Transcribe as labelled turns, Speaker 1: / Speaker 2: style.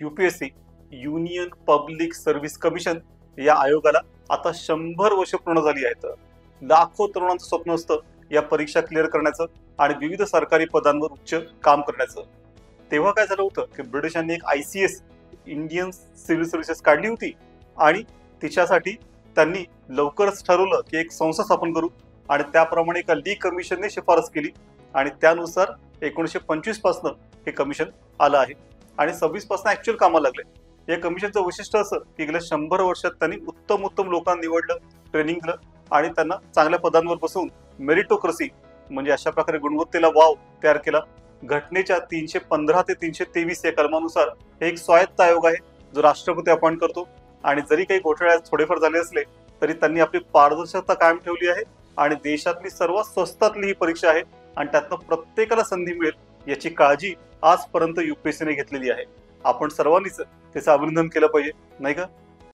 Speaker 1: UPSC union public service commission या आयोगाला आता 100 वर्ष पूर्ण झाली आहेत. लाखो तरुणांचं स्वप्न असतं या परीक्षा क्लिअर करण्याचं आणि विविध सरकारी पदांवर उच्च काम करण्याचं. तेव्हा काय झालं होतं की ब्रिटिशांनी एक ICS इंडियन सिव्हिल सर्व्हिसेस काढली होती आणि तिच्यासाठी त्यांनी लवकरच ठरवलं की एक संस्था स्थापन करू आणि त्याप्रमाणे एका ली कमिशनने शिफारस केली आणि त्यानुसार 1925 पासून हे कमिशन आलं आहे आणि 26 पासून ऍक्च्युअल कामाला लागले. या कमिशनचं वैशिष्ट्य असं की गेल्या 100 वर्षात त्यांनी उत्तम लोकांना निवडलं, ट्रेनिंग दिलं आणि त्यांना चांगल्या पदांवर बसवून मेरिटोक्रेसी म्हणजे अशा प्रकारे गुणवत्तेला वाव तयार केला. घटनेच्या 315 ते 323 या कलमानुसार हे एक स्वायत्त आयोग आहे जो राष्ट्रपती अपॉइंट करतो आणि जरी काही घोटाळे थोडेफार झाले असले तरी त्यांनी आपली पारदर्शकता कायम ठेवली आहे आणि देशातली सर्वात स्वस्तातली ही परीक्षा आहे आणि त्यातनं प्रत्येकाला संधी मिळेल याची काळजी आजपर्यंत UPSCने घेतलेली आहे. आपण सर्वांनीच त्याचं अभिनंदन केलं पाहिजे, नाही का?